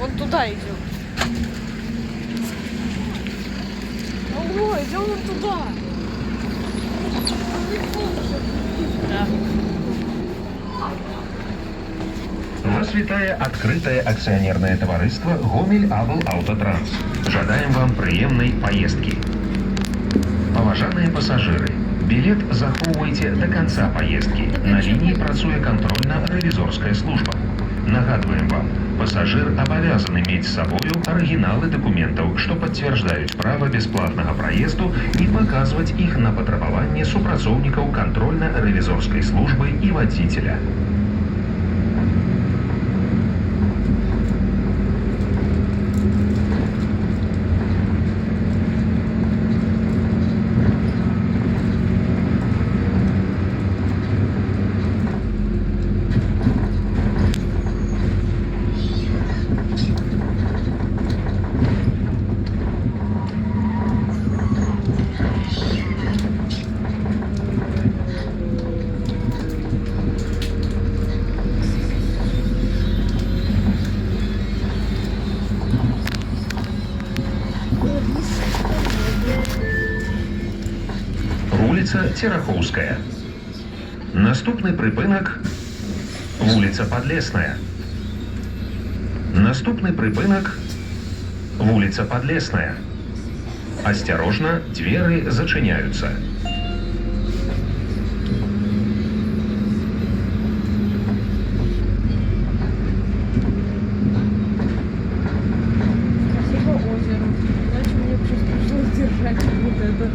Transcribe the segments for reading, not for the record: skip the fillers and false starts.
вон туда идем. Ого, идем вон туда. Да. Вас вітає открытое акционерное товариство «Гомель Абл Автотранс». Жадаем вам приемной поездки. Поважанные пассажиры, билет захоўвайце до конца поездки. На линии працуе контрольно-ревизорская служба. Нагадываем вам, пассажир обязан иметь с собой оригиналы документов, что подтверждают право бесплатного проезду, и показывать их на патрабаванне супрацоўнікаў контрольно-ревизорской службы и водителя. Вуліця Терахоўская. Наступны прыпынак вуліца Падлесная. Наступны прыпынак вуліца Падлесная. Осторожно, двери зачиняются. Спасибо озеру. Иначе мне просто пришлось держать вот это.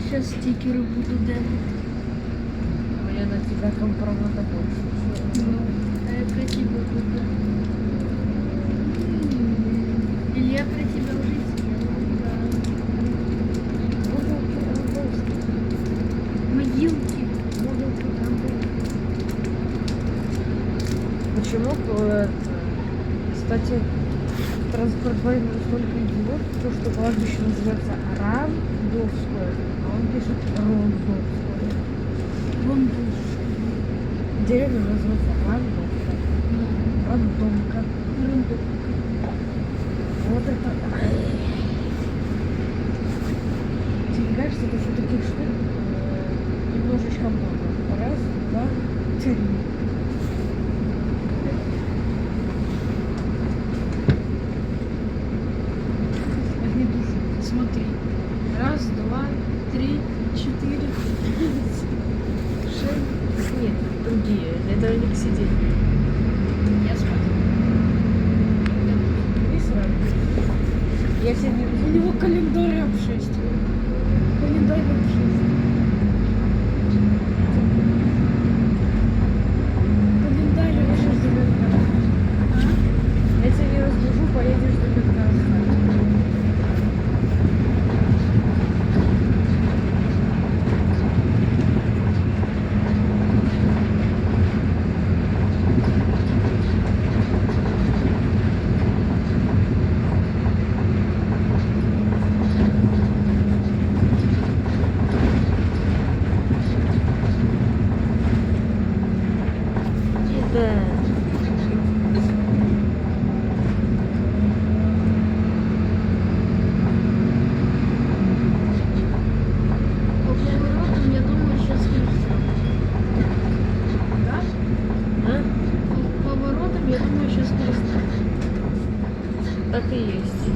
Сейчас стикеры буду делать. Я на тебя компромата больше. Ну, а я про тебя буду. Или я про тебя уже сделала. Могилки. Почему, кстати, транспорт войны столько идиот, то, что кладбище называется Рандовское, а он пишет Рондовское. Рондовская. Деревня называется Рандовка. Рандомка. Вот это... Тебе кажется, это что таких штук немножечко много. Раз, два, три. Возьми душу. Смотри. Раз, два, три, четыре, пять, шесть. Нет, другие. Это не к сидению. Я смотрю. И сразу. Я сегодня... У него календарь об 6. Календарь об 6. Календарь об 6. Я тебя не разбужу, поедешь до метка оставить. Да. По поворотам, я думаю, сейчас крестят. Да? А? По поворотам, я думаю, сейчас крестят. Так и есть.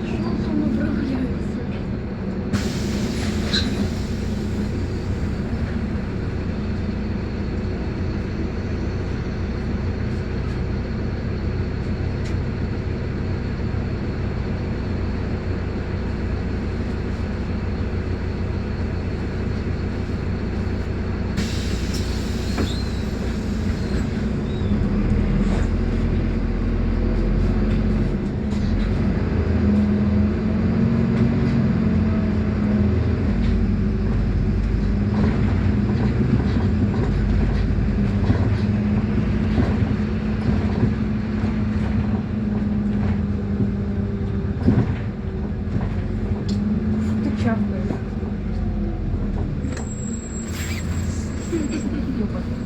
Что там направляется? Ты чавкаешь. Ёбаный.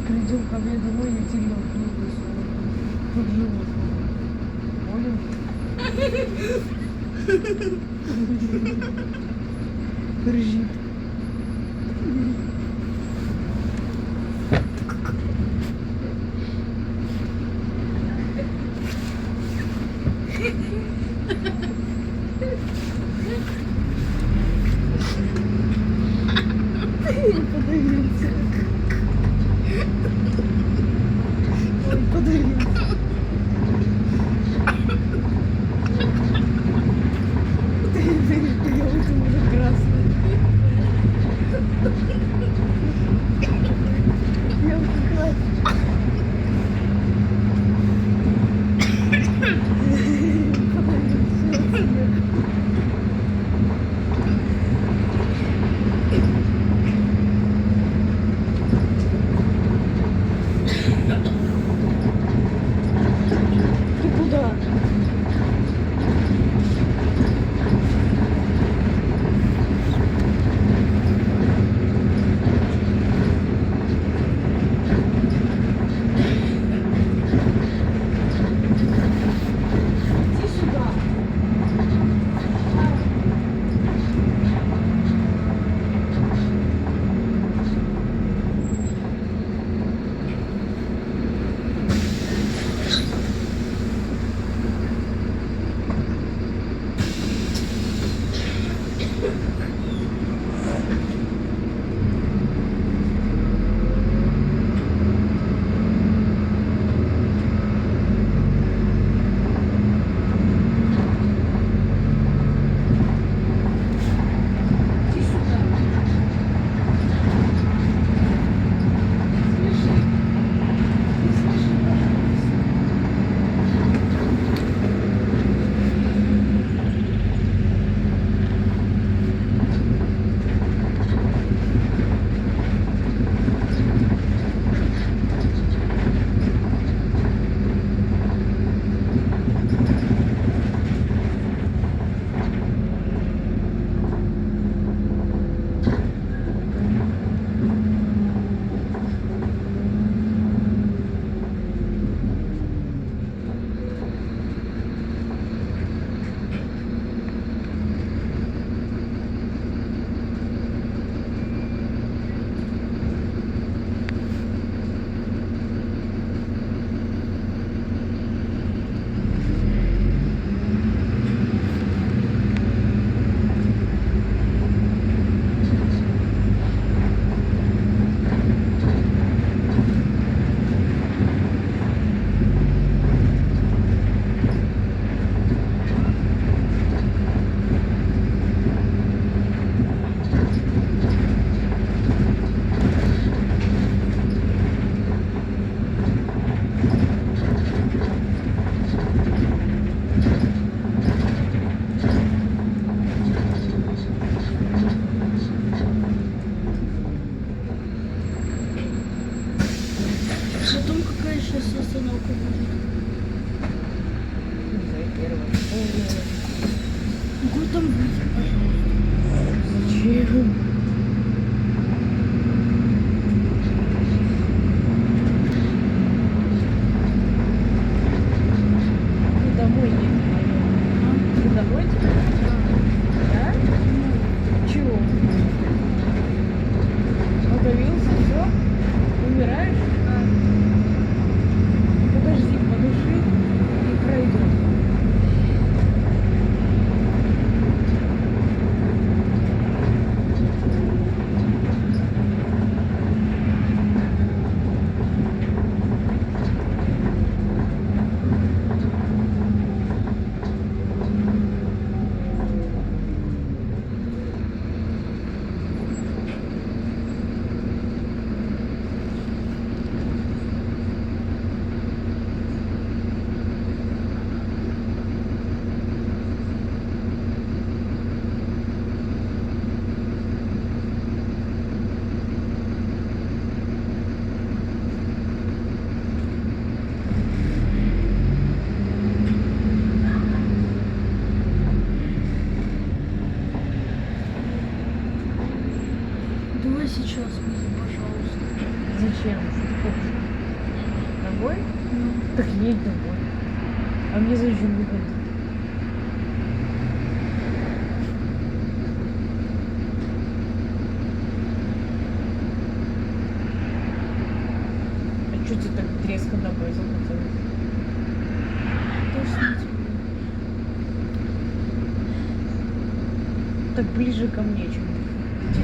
Придем ко мне домой, я тебе книгу под живот. Понял? Ржит. Подавился. Ой, подавился. Я очень уже красный. Я очень красный. Подавился. сейчас остановка будет. Годом выйти, пожалуйста. Зачем? Ты домой едешь, наверное. Ты домой теперь? Да? Чего? Удавился, все? Умираешь? Подожди, подыши и пройдет. Давай сейчас выйдем, пожалуйста. Зачем? Что ты хочешь? Домой? Ну, Так едь домой. А мне зачем выходить? А что тебе так резко домой захотелось? тошнить. Так ближе ко мне, чем к тебе.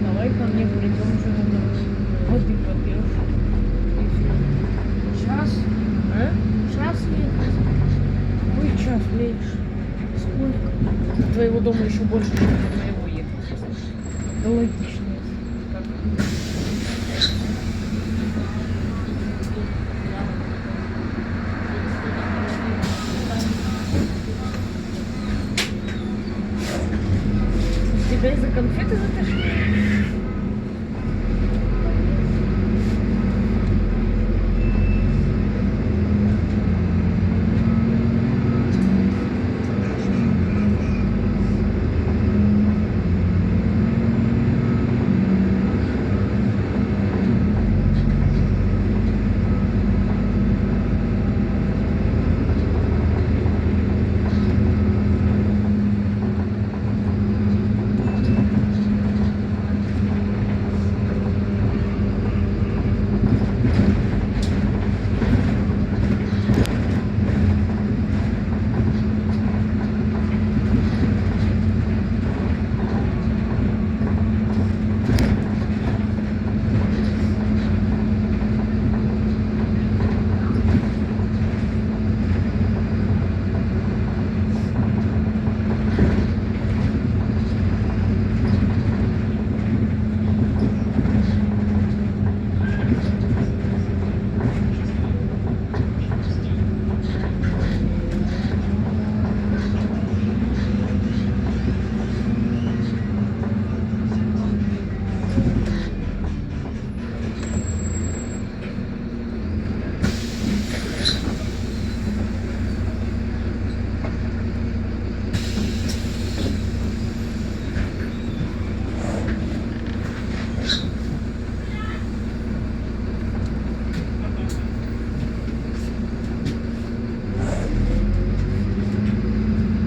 Давай ко мне придем, что то воды попьешь. И всё. Час? А? Час ехать? Какой час меньше? Сколько? До твоего дома еще больше, чем до моего ехать. Да логично. Как? Тебя из-за конфеты затошнило?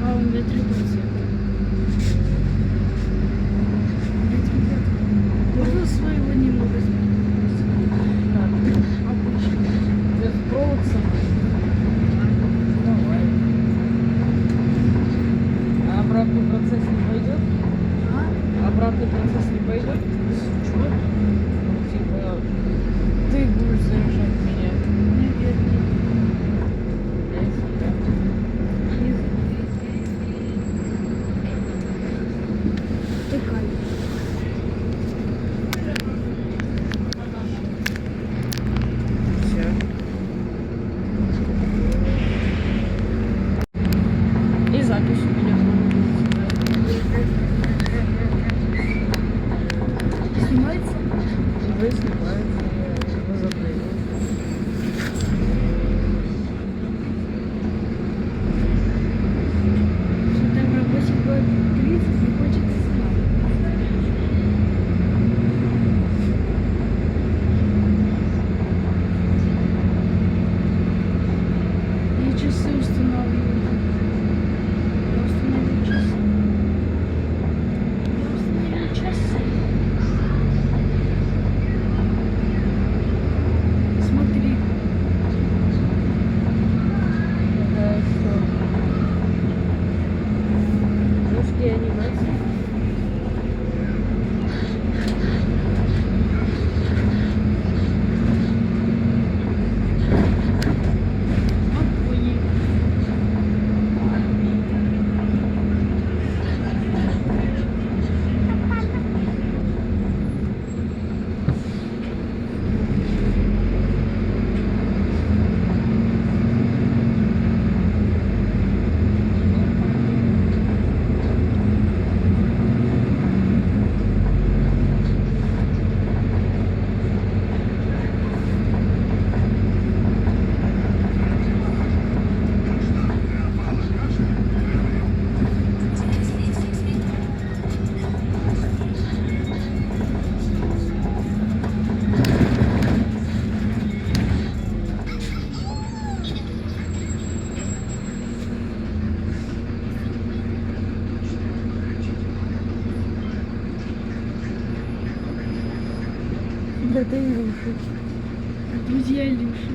А он для 3%. Можно своего немного сбить? Обычно. Без провод самой. Давай. А обратный процесс не пойдет? А? Обратный процесс не пойдет? Чего? Ну, типа, ты будешь заряжать меня. Наверное. Я тебя. Не знаю. Тыкай. Все. И запись у меня Снимается? уже снимается. Я возобновила. Это Илюша. Друзья Илюши.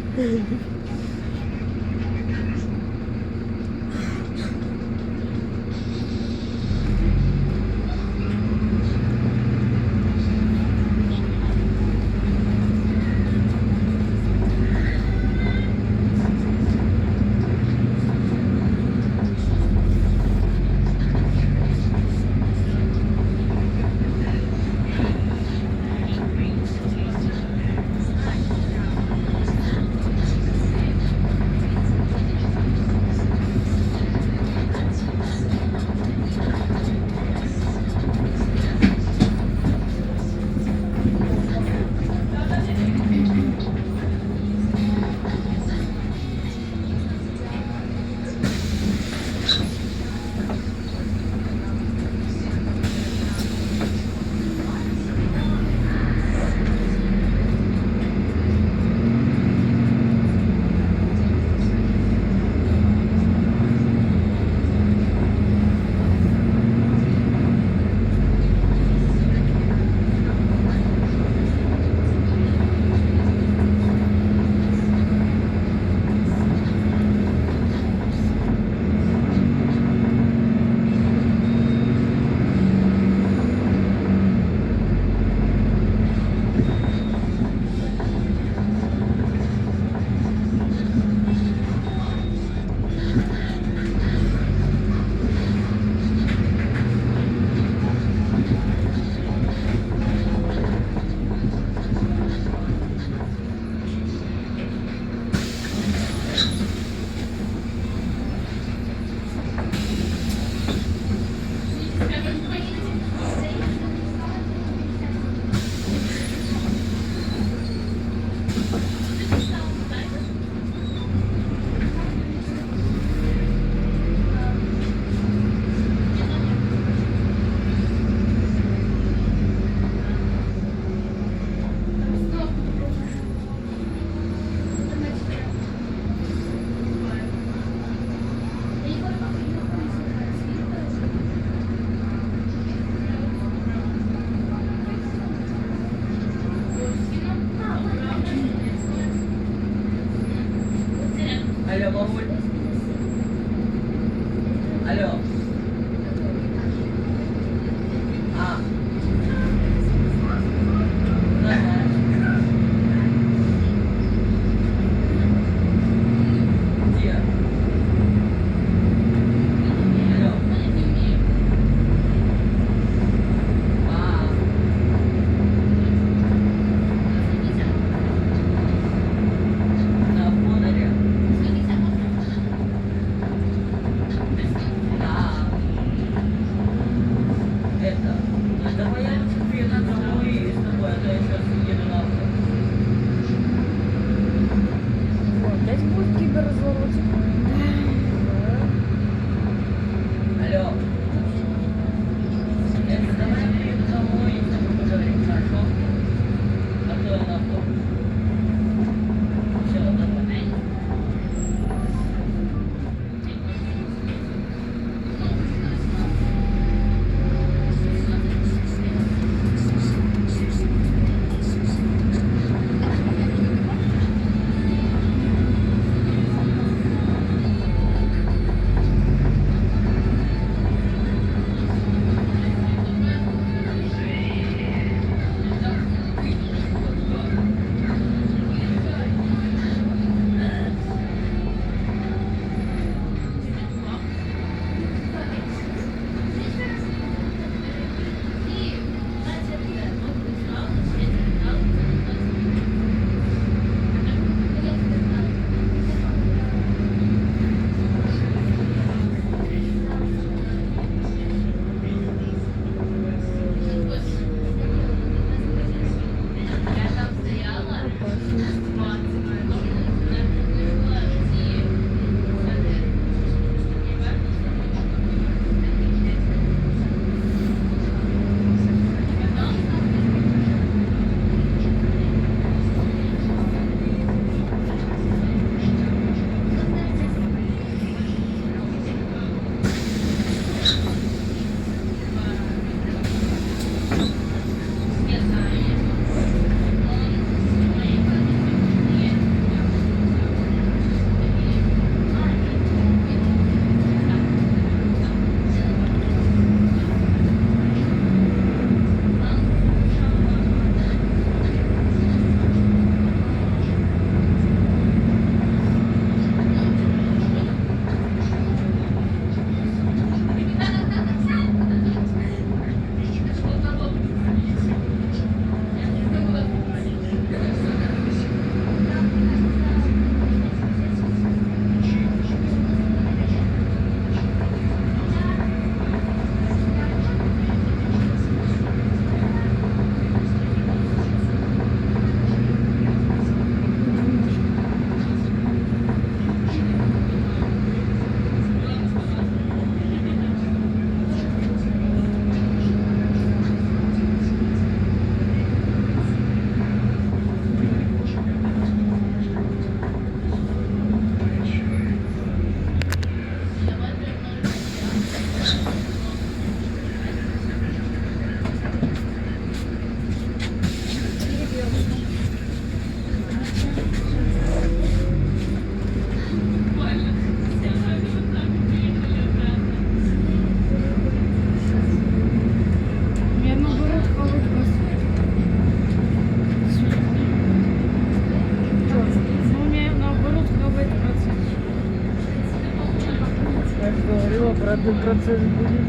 обратный процесс будет.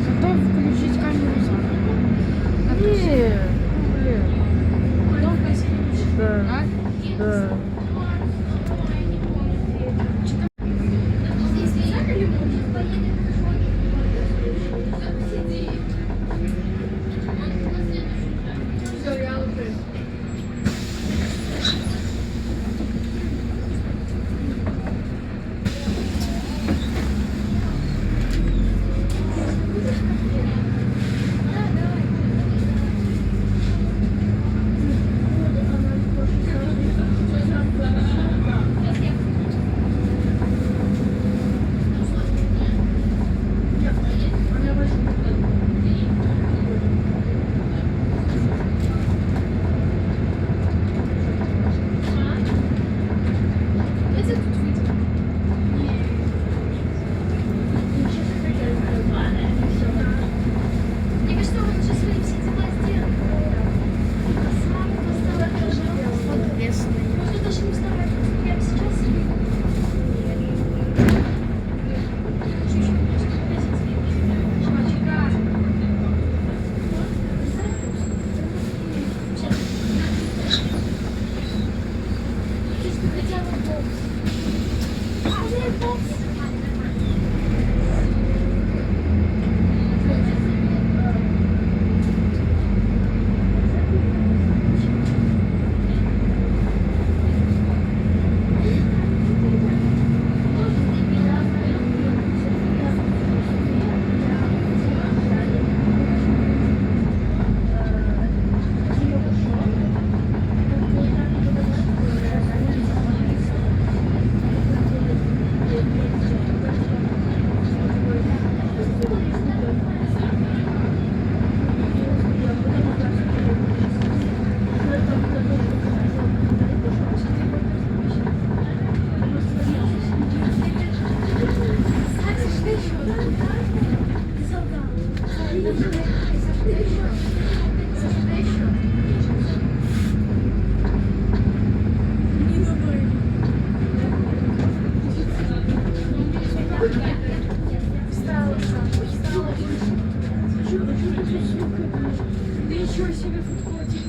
Готов включить камеру задом. Не, блин, Готов гасить. да, да. Мне кажется, он уже свои все дела сделал. Самому поставил подвесный. Может, даже не вставать прямо сейчас? Чувачка. Ты что хотела бокс? А, я бокс. Ничего себе футкотик.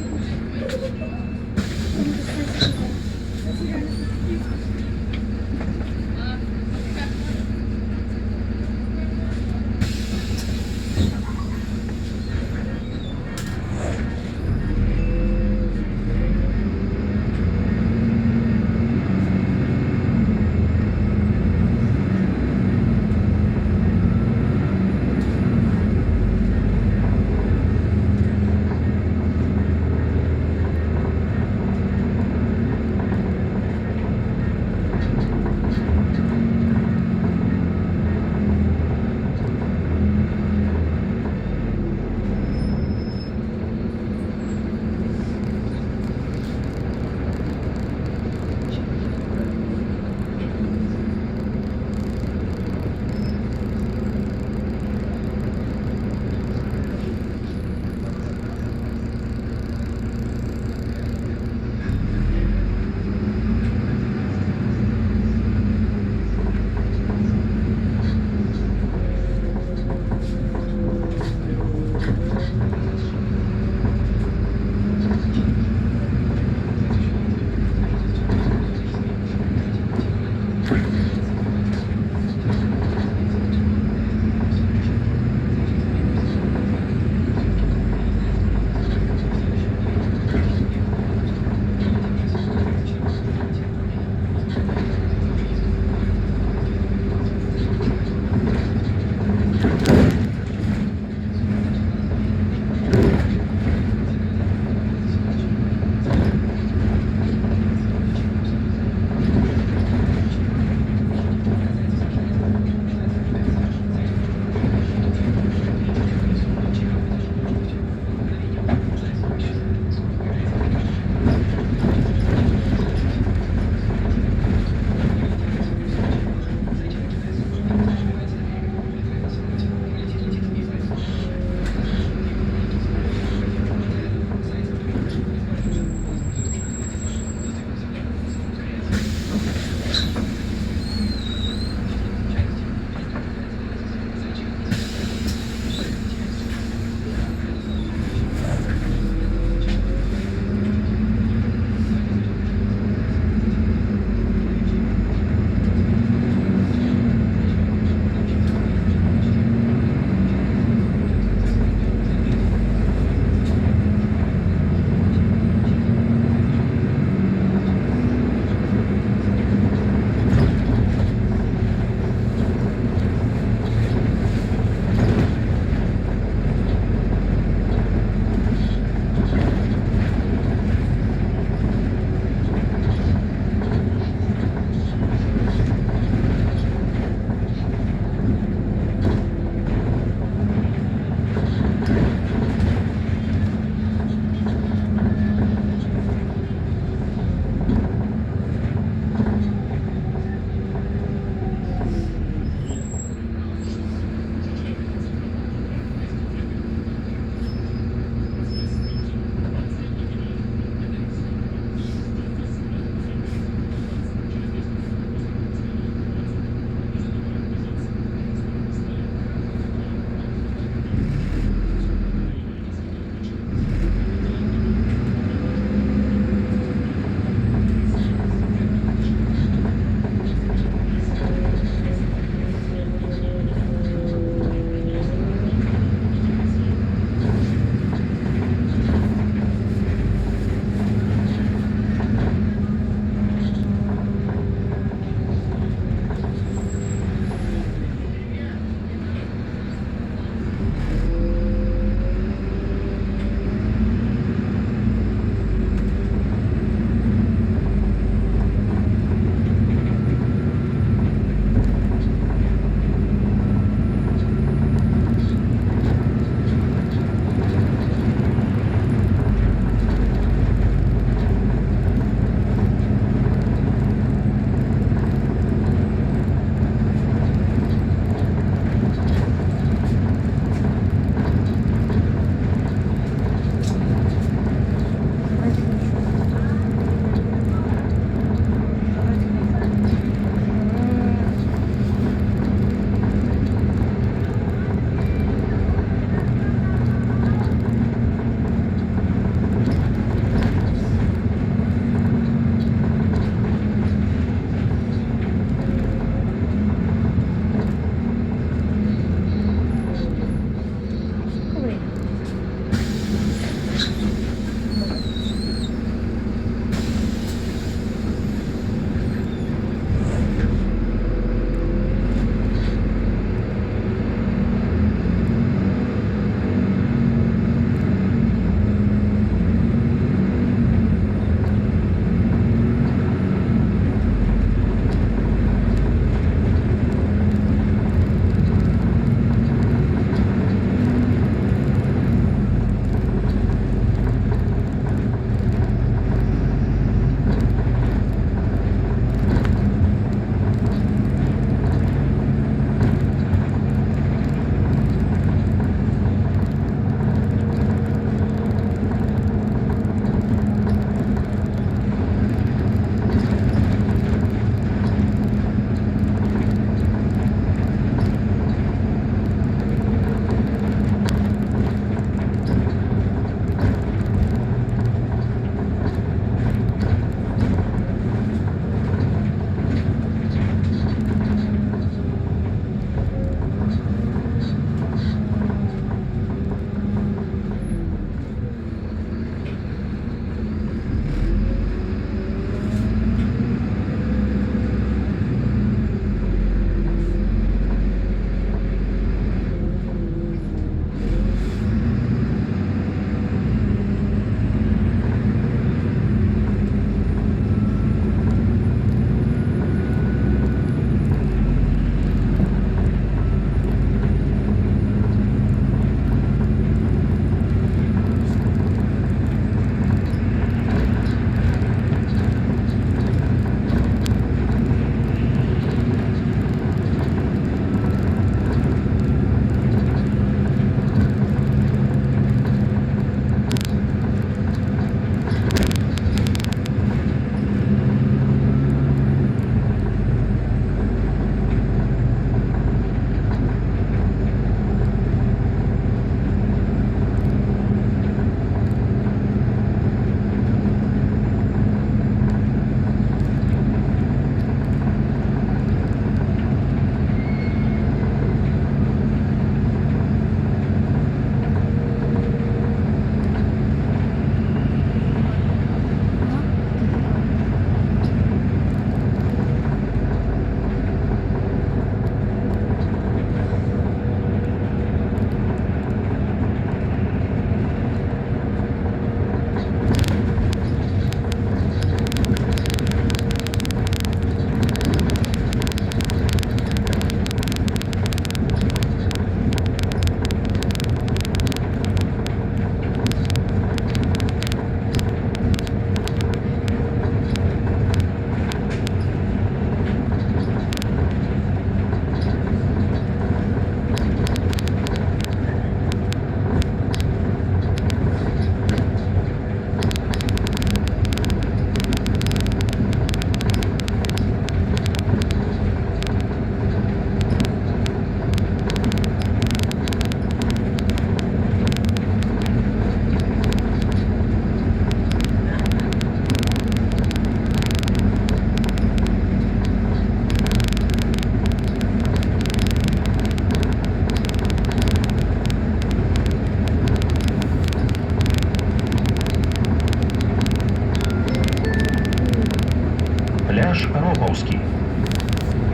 пляж Ропаўскі.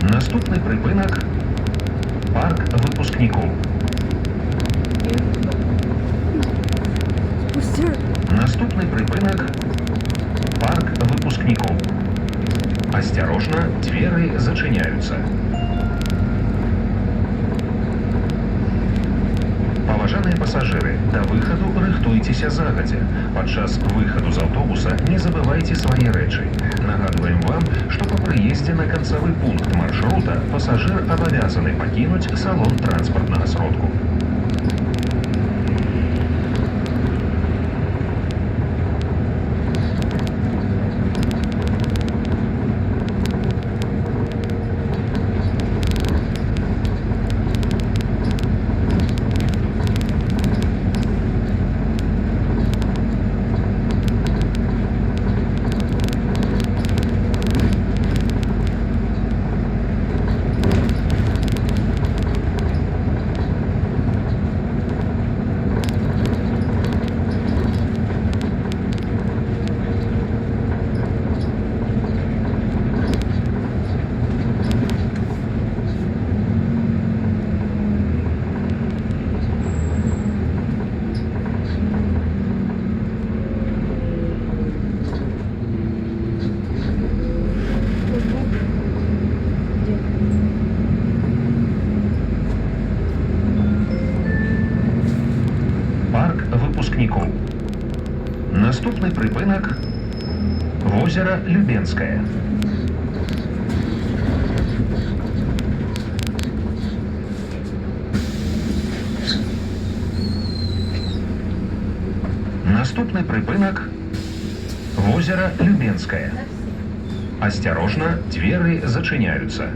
Наступны прыпынак парк выпускнікоў. Спустя. Наступны прыпынак парк выпускнікоў. Асцярожна, дзверы зачыняюцца. Паважаныя пасажыры, да выхаду рыхтуйцеся загадзя. Падчас выхаду з аўтобуса не забывайце свае рэчы. Нагадваем вам, што па прыездзе на канцавы пункт маршрута пасажыр абавязаны пакінуць салон транспартнага сродку. Парк выпускнікоў. Наступны прыпынак возера Любенскае. Наступны прыпынак возера Любенскае. Асцярожна, дзверы зачыняюцца.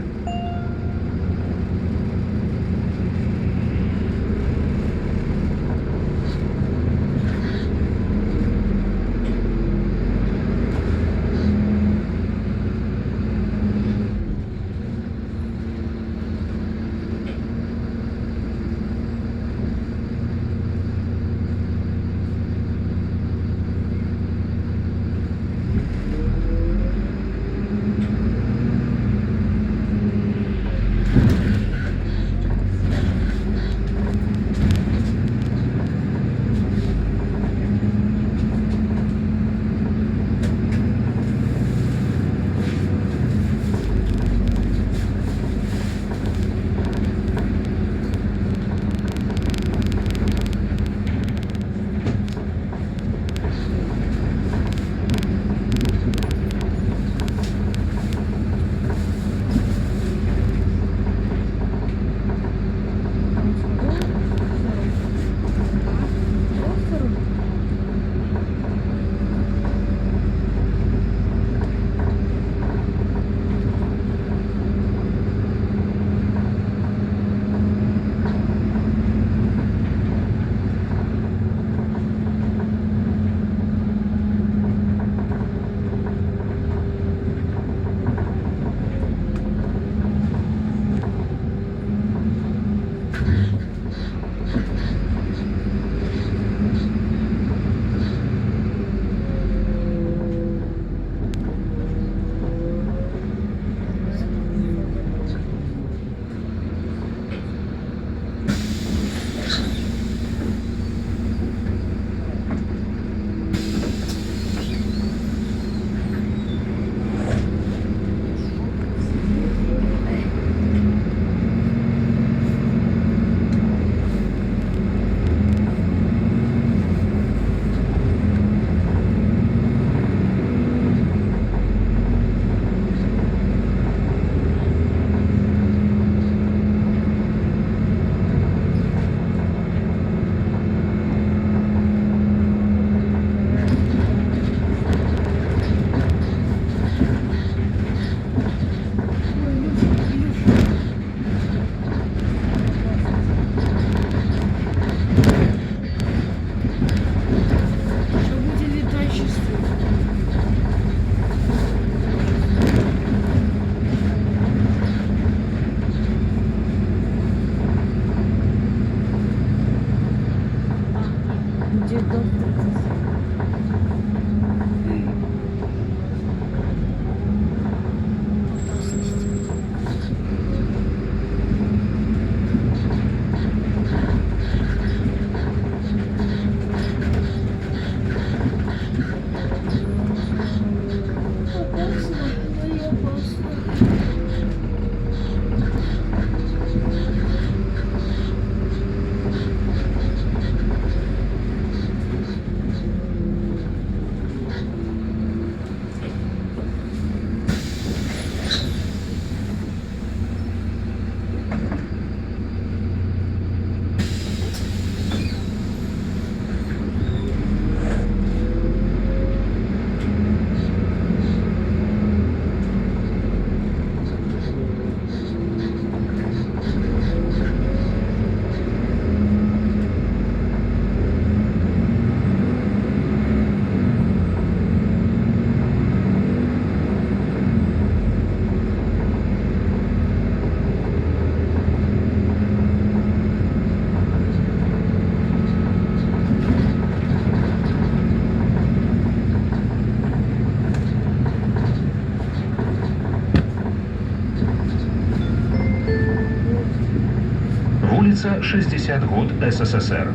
вулиця 60 год СССР.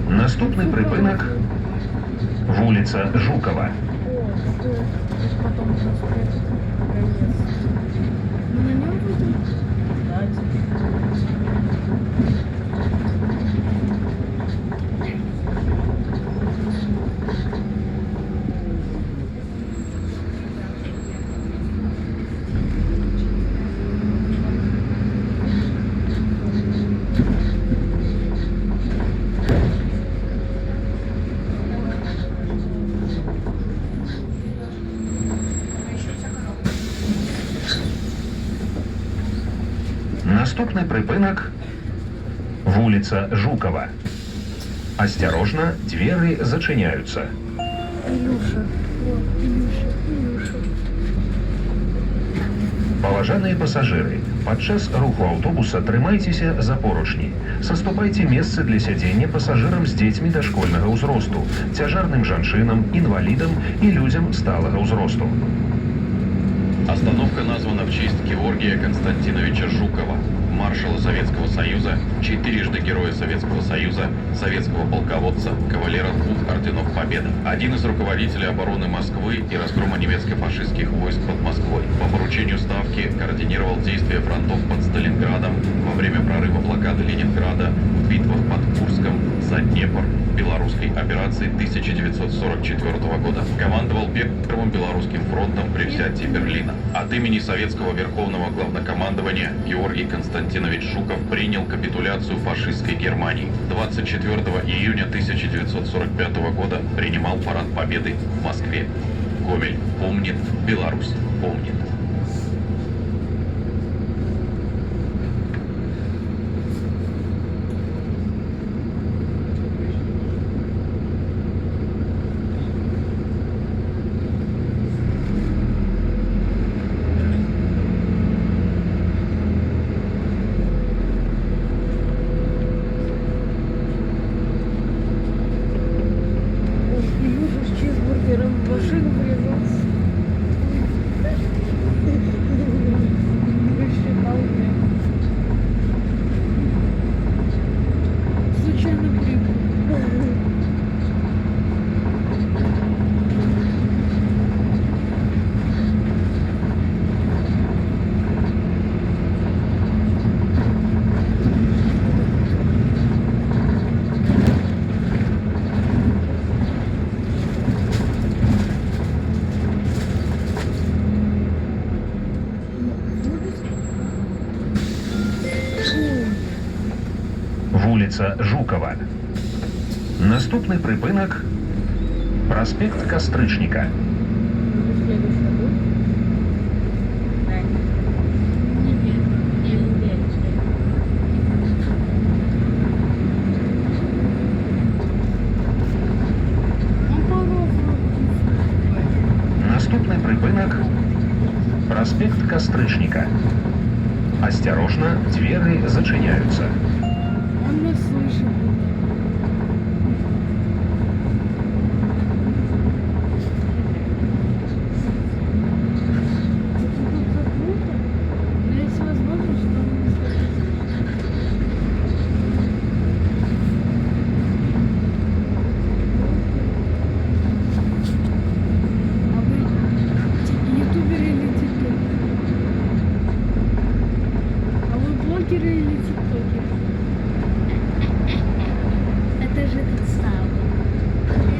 Наступний припинок вулиця Жукова. О, что? Потом проспект Гаевский. Мы на нем будем? Да, теперь. Наступний припинок вулиця Жукова. Осторожно, двери зачиняються. Илюша. Вот, Илюша. Паважаныя пасажыры, падчас руху аўтобуса трымайцеся за поручні. Саступайце месцы для сядзення пасажырам з дзецьмі дашкольнага ўзросту, цяжарным жанчынам, інвалідам і людзям сталага ўзросту. Остановка названа в честь Георгия Константиновича Жукова, маршала Советского Союза, четырежды Героя Советского Союза, советского полководца, кавалера 2 орденов Победы. Один из руководителей обороны Москвы и разгрома немецко-фашистских войск под Москвой. По поручению Ставки координировал действия фронтов под Сталинградом во время прорыва блокады Ленинграда, в битвах под Курском, за Днепр, белорусской операции 1944 года. Командовал Первым Белорусским фронтом при взятии Берлина. От имени Советского Верховного Главнокомандования Георгий Константинович Жуков принял капитуляцию фашистской Германии. 24 июня 1945 года принимал парад Победы в Москве. Гомель помнит, Беларусь помнит. Ой, Илюша с чизбургером в машину врезался. Рассчитал, блин. Случайно прыгнул. Вулиця Жукова. Наступний припинок проспект Кастрычніка. Следующий будет? Да. Не верите. Он порог. Наступний припинок проспект Кастрычніка. Осторожно, двери зачиняються. Он нас слышит. Тут закрыто. Но есть возможность, что он не скажет. А вы ютуберы или тиктокеры? А вы блогеры или тиктокеры? Это же этот самый.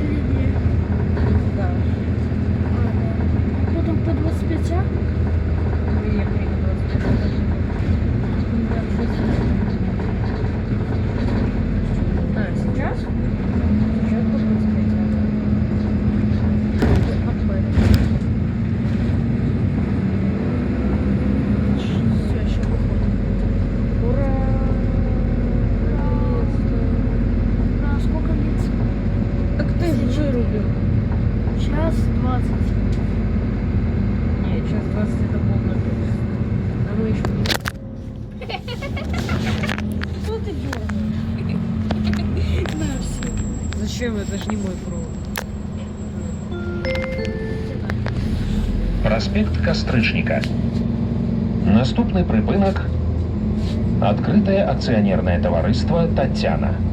Или нет? Да. А, да. Потом по 25, а? Приехали на 25. Да, в 6. А, сейчас? Сейчас по 25. Все, еще выходит. Ура! А сколько длится? Так ты вырубил. Час 20. Не, час 20 это полная точно. А мы еще не... Что ты дергаешь? На все. Зачем? Это же не мой провод. Проспект Кастрычніка. Наступний припинок Открытое акционерное товариство «Татьяна».